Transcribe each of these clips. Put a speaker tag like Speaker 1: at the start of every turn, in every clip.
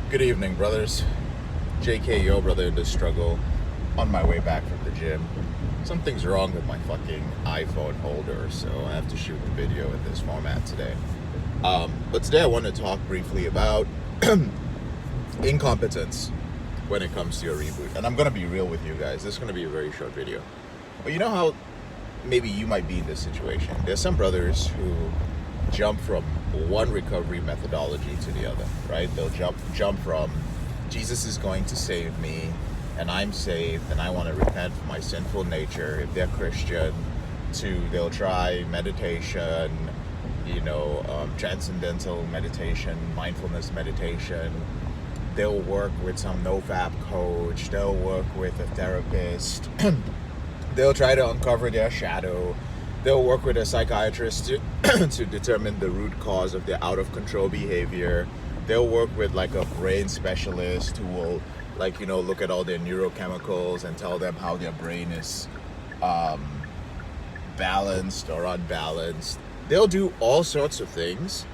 Speaker 1: Good evening, brothers. JK, your brother in this struggle. On my way back from the gym. Something's wrong with my fucking iPhone holder, so I have to shoot the video in this format today. But today I want to talk briefly about incompetence when it comes to your reboot. And I'm going to be real with you guys. This is going to be a very short video. But you know how maybe you might be in this situation? There's some brothers who jump from one recovery methodology to the other, right? They'll jump from Jesus is going to save me and I'm saved and I want to repent from my sinful nature if they're Christian, to they'll try meditation, transcendental meditation, mindfulness meditation. They'll work with some nofap coach, they'll work with a therapist, they'll try to uncover their shadow. They'll work with a psychiatrist to determine the root cause of their out of control behavior. They'll work with like a brain specialist who will look at all their neurochemicals and tell them how their brain is balanced or unbalanced. They'll do all sorts of things,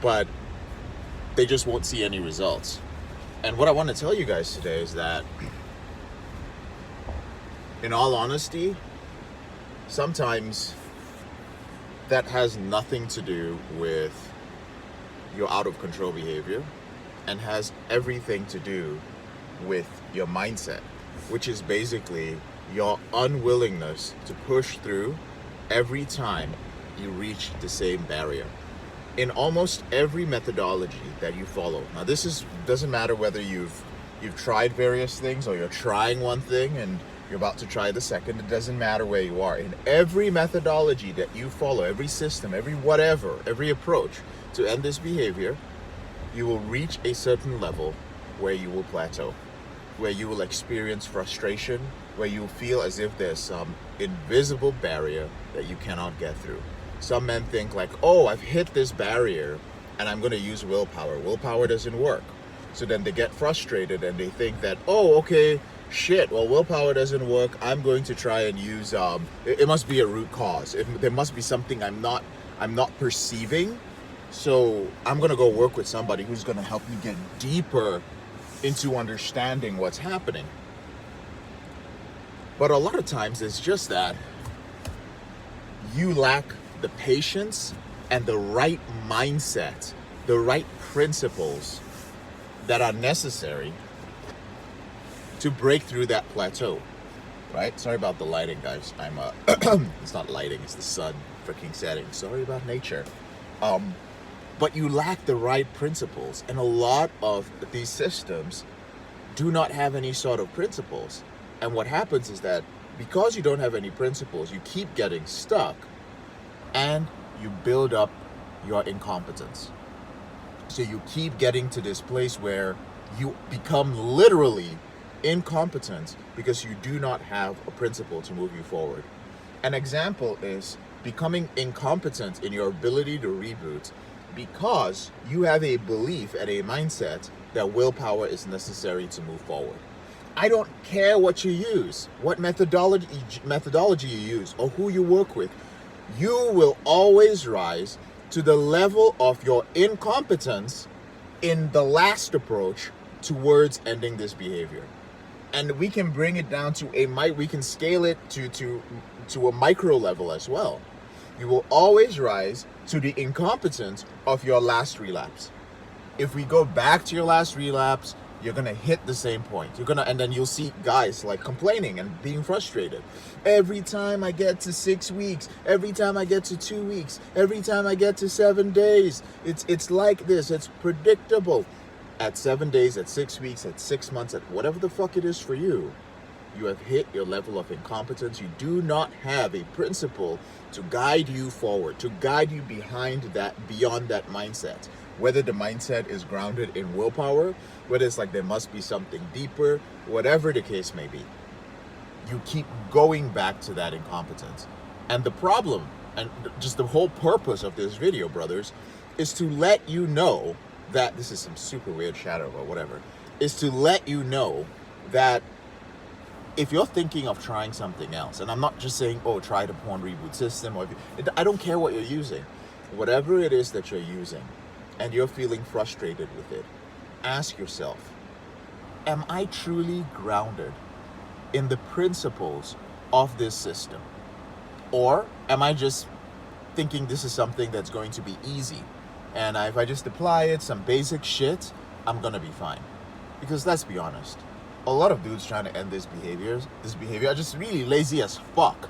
Speaker 1: but they just won't see any results. And what I want to tell you guys today is that, in all honesty, sometimes that has nothing to do with your out of control behavior and has everything to do with your mindset, which is basically your unwillingness to push through every time you reach the same barrier. In almost every methodology that you follow, now doesn't matter whether you've tried various things or you're trying one thing and you're about to try the second. It doesn't matter where you are. In every methodology that you follow, every system, every approach to end this behavior, you will reach a certain level where you will plateau, where you will experience frustration, where you feel as if there's some invisible barrier that you cannot get through. Some men think like, oh, I've hit this barrier and I'm going to use willpower. Willpower doesn't work. So then they get frustrated and they think that, oh, okay, shit, well, willpower doesn't work. I'm going to try and use it must be a root cause. There must be something I'm not perceiving. So I'm going to go work with somebody who's going to help me get deeper into understanding what's happening. But a lot of times it's just that you lack the patience and the right mindset, the right principles that are necessary to break through that plateau, right? Sorry about the lighting, guys. I'm it's not lighting, it's the sun freaking setting. Sorry about nature. But you lack the right principles, and a lot of these systems do not have any sort of principles. And what happens is that because you don't have any principles, you keep getting stuck and you build up your incompetence. So you keep getting to this place where you become literally incompetent because you do not have a principle to move you forward. An example is becoming incompetent in your ability to reboot because you have a belief and a mindset that willpower is necessary to move forward. I don't care what you use, what methodology you use, or who you work with. You will always rise to the level of your incompetence in the last approach towards ending this behavior. And we can bring it down to we can scale it to a micro level as well. You will always rise to the incompetence of your last relapse. If we go back to your last relapse, you're gonna hit the same point. And then you'll see guys like complaining and being frustrated. Every time I get to 6 weeks, every time I get to 2 weeks, every time I get to 7 days, it's like this. It's predictable. At 7 days, at 6 weeks, at 6 months, at whatever the fuck it is for you, you have hit your level of incompetence. You do not have a principle to guide you forward, to guide you beyond that mindset. Whether the mindset is grounded in willpower, whether it's like there must be something deeper, whatever the case may be, you keep going back to that incompetence. And the problem, and just the whole purpose of this video, brothers, is to let you know that this is some super weird shadow or whatever, is to let you know that if you're thinking of trying something else, and I'm not just saying, oh, try the porn reboot system, or I don't care what you're using, whatever it is that you're using, and you're feeling frustrated with it, ask yourself, am I truly grounded in the principles of this system? Or am I just thinking this is something that's going to be easy, and if I just apply it, some basic shit, I'm gonna be fine? Because let's be honest, a lot of dudes trying to end this behavior are just really lazy as fuck.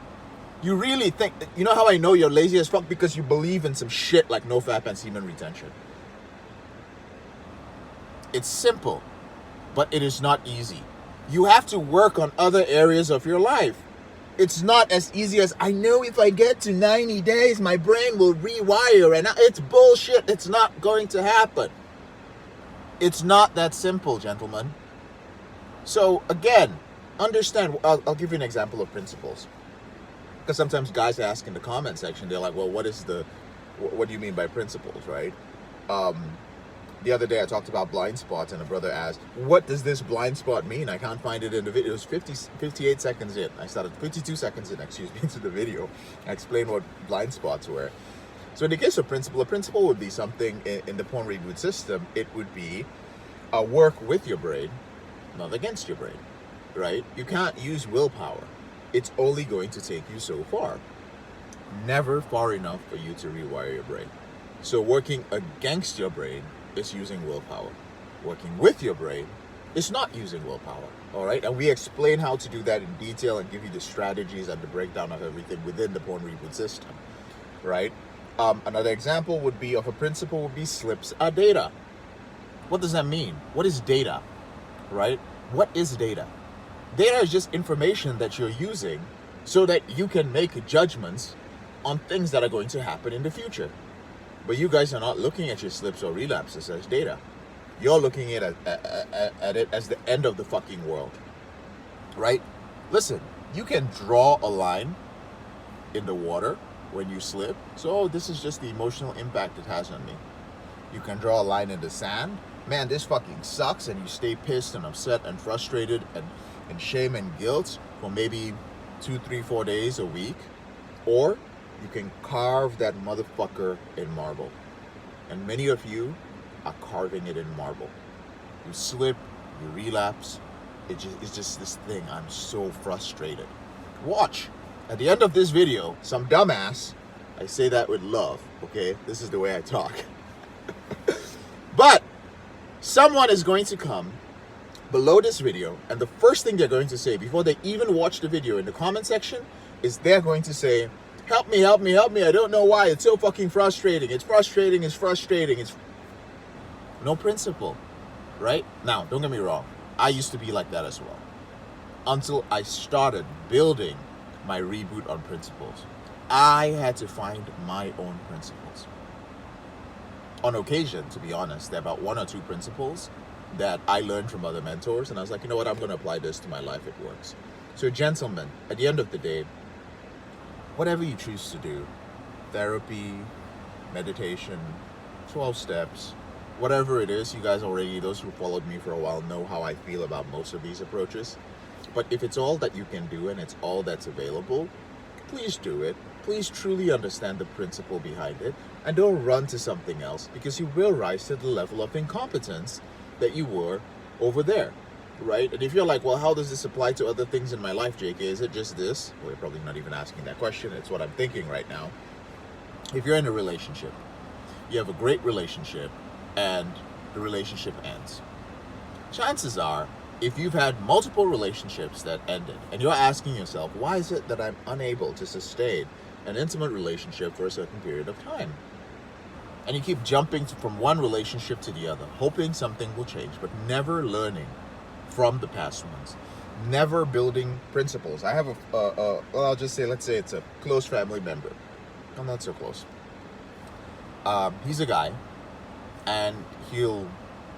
Speaker 1: You really think, you know how I know you're lazy as fuck? Because you believe in some shit like no fap and semen retention. It's simple, but it is not easy. You have to work on other areas of your life. It's not as easy as, I know if I get to 90 days, my brain will rewire, and it's bullshit. It's not going to happen. It's not that simple, gentlemen. So again, understand, I'll give you an example of principles. Because sometimes guys ask in the comment section, they're like, well, what do you mean by principles, right? The other day I talked about blind spots, and a brother asked, what does this blind spot mean? I can't find it in the video. It was 58 seconds in. I started 52 seconds in, into the video. I explained what blind spots were. So in the case of principle, a principle would be something in the porn reboot system. It would be a work with your brain, not against your brain, right? You can't use willpower. It's only going to take you so far. Never far enough for you to rewire your brain. So working against your brain is using willpower. Working with your brain is not using willpower, all right? And we explain how to do that in detail and give you the strategies and the breakdown of everything within the porn reboot system, right? Another example would be of a principle would be slips are data. What does that mean? What is data, right? What is data? Data is just information that you're using so that you can make judgments on things that are going to happen in the future. But you guys are not looking at your slips or relapses as data. You're looking at it as the end of the fucking world, right? Listen, you can draw a line in the water when you slip. So this is just the emotional impact it has on me. You can draw a line in the sand. Man, this fucking sucks, and you stay pissed and upset and frustrated and shame and guilt for maybe 2, 3, 4 days, a week. Or you can carve that motherfucker in marble. And many of you are carving it in marble. You slip, you relapse. It's just this thing. I'm so frustrated. Watch. At the end of this video, some dumbass, I say that with love, okay? This is the way I talk. But someone is going to come below this video, and the first thing they're going to say before they even watch the video in the comment section is they're going to say, help me, help me, help me. I don't know why. It's so fucking frustrating. It's frustrating. It's frustrating. It's no principle, right? Now, don't get me wrong. I used to be like that as well. Until I started building my reboot on principles. I had to find my own principles. On occasion, to be honest, there are about 1 or 2 principles that I learned from other mentors, and I was like, you know what, I'm going to apply this to my life. It works. So gentlemen, at the end of the day, whatever you choose to do, therapy, meditation, 12 steps, whatever it is, you guys already, those who followed me for a while, know how I feel about most of these approaches. But if it's all that you can do and it's all that's available, please do it. Please truly understand the principle behind it, and don't run to something else, because you will rise to the level of incompetence that you were over there, right? And if you're like, well, how does this apply to other things in my life, JK? Is it just this? Well, you're probably not even asking that question. It's what I'm thinking right now. If you're in a relationship, you have a great relationship, and the relationship ends. Chances are, if you've had multiple relationships that ended, and you're asking yourself, why is it that I'm unable to sustain an intimate relationship for a certain period of time? And you keep jumping from one relationship to the other, hoping something will change, but never learning from the past ones. Never building principles. I have well, I'll just say, let's say it's a close family member. I'm not so close. He's a guy, and he'll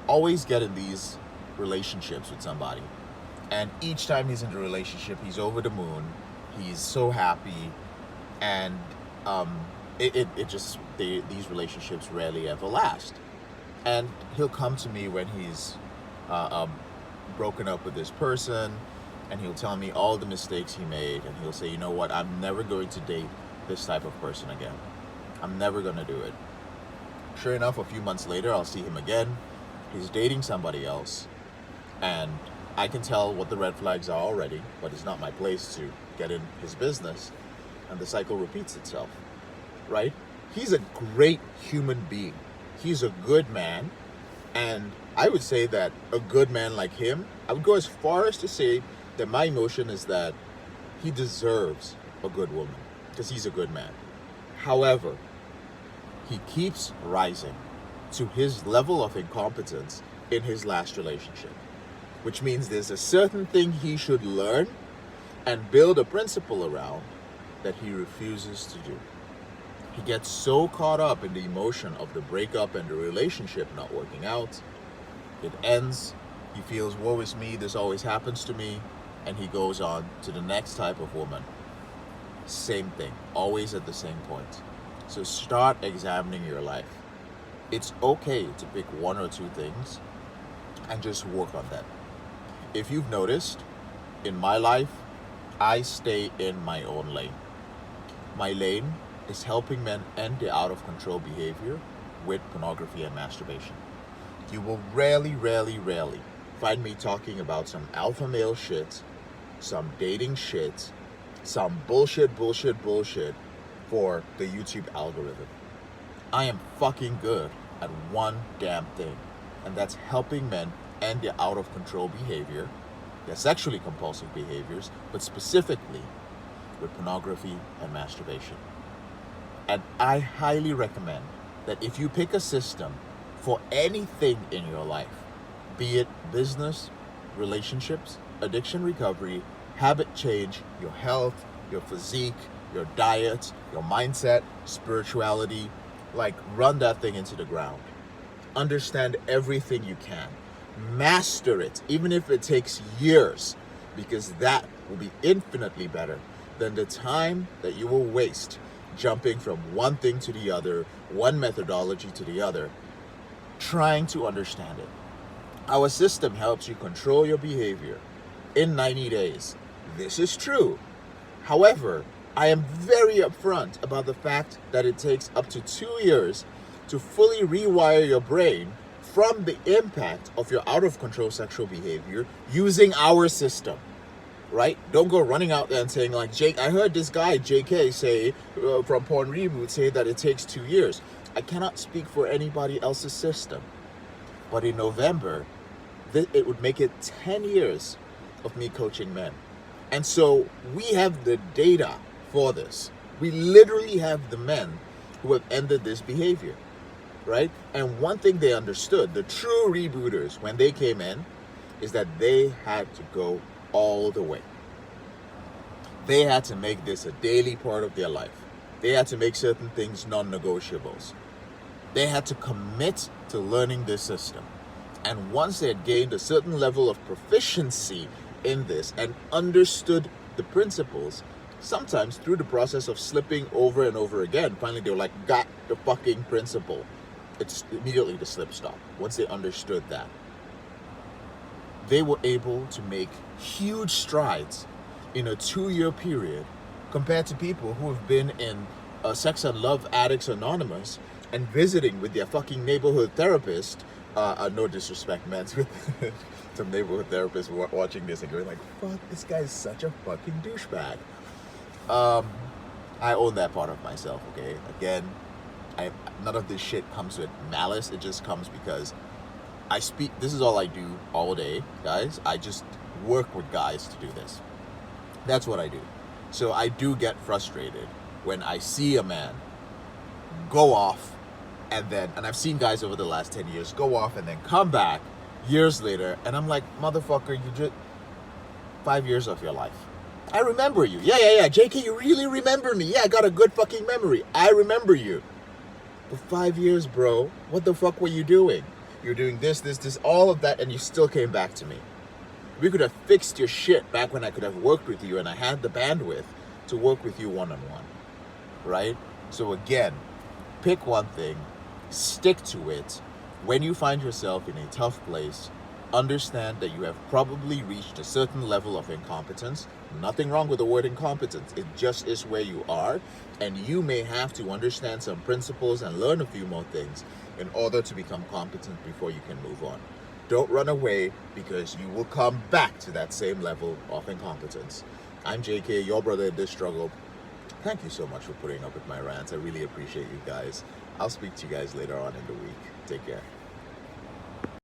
Speaker 1: always get in these relationships with somebody, and each time he's in the relationship, he's over the moon, he's so happy, and these relationships rarely ever last. And he'll come to me when he's broken up with this person, and he'll tell me all the mistakes he made, and he'll say, you know what, I'm never going to date this type of person again. I'm never going to do it. Sure enough, a few months later, I'll see him again, he's dating somebody else, and I can tell what the red flags are already, but it's not my place to get in his business, and the cycle repeats itself, right? He's a great human being. He's a good man, and I would say that a good man like him, I would go as far as to say that my emotion is that he deserves a good woman, because he's a good man. However, he keeps rising to his level of incompetence in his last relationship, which means there's a certain thing he should learn and build a principle around that he refuses to do. He gets so caught up in the emotion of the breakup and the relationship not working out. It ends. He feels, woe is me, this always happens to me. And he goes on to the next type of woman. Same thing, always at the same point. So start examining your life. It's okay to pick one or two things and just work on them. If you've noticed, in my life, I stay in my own lane. My lane is helping men end their out of control behavior with pornography and masturbation. You will rarely find me talking about some alpha male shit, some dating shit, some bullshit for the YouTube algorithm. I am fucking good at one damn thing, and that's helping men end their out of control behavior, their sexually compulsive behaviors, but specifically with pornography and masturbation. And I highly recommend that if you pick a system for anything in your life, be it business, relationships, addiction recovery, habit change, your health, your physique, your diet, your mindset, spirituality, like run that thing into the ground. Understand everything you can. Master it, even if it takes years, because that will be infinitely better than the time that you will waste jumping from one thing to the other, one methodology to the other, trying to understand it. Our system helps you control your behavior in 90 days. This is true. However, I am very upfront about the fact that it takes up to 2 years to fully rewire your brain from the impact of your out of control sexual behavior using our system. Right? Don't go running out there and saying like, Jake, I heard this guy, JK, say from Porn Reboot say that it takes 2 years. I cannot speak for anybody else's system. But in November, it would make it 10 years of me coaching men. And so we have the data for this. We literally have the men who have ended this behavior, right? And one thing they understood, the true rebooters, when they came in, is that they had to go all the way. They had to make this a daily part of their life. They had to make certain things non-negotiables. They had to commit to learning this system. And once they had gained a certain level of proficiency in this and understood the principles, sometimes through the process of slipping over and over again, finally they were like, got the fucking principle. It's immediately the slip stop. Once they understood that, they were able to make huge strides in a 2-year period compared to people who have been in Sex and Love Addicts Anonymous and visiting with their fucking neighborhood therapist. No disrespect meant with some neighborhood therapists watching this and going like, fuck, this guy's such a fucking douchebag. I own that part of myself, okay? Again, none of this shit comes with malice. It just comes because I speak, this is all I do all day, guys. I just work with guys to do this. That's what I do. So I do get frustrated when I see a man go off and I've seen guys over the last 10 years go off and then come back years later, and I'm like, motherfucker, you just 5 years of your life. I remember you. Yeah. JK, you really remember me. Yeah, I got a good fucking memory. I remember you. But 5 years, bro, what the fuck were you doing? You're doing this, all of that, and you still came back to me. We could have fixed your shit back when I could have worked with you and I had the bandwidth to work with you one-on-one, right? So again, pick one thing, stick to it. When you find yourself in a tough place, understand that you have probably reached a certain level of incompetence. Nothing wrong with the word incompetence. It just is where you are. And you may have to understand some principles and learn a few more things in order to become competent before you can move on. Don't run away, because you will come back to that same level of incompetence. I'm JK, your brother in this struggle. Thank you so much for putting up with my rants. I really appreciate you guys. I'll speak to you guys later on in the week. Take care.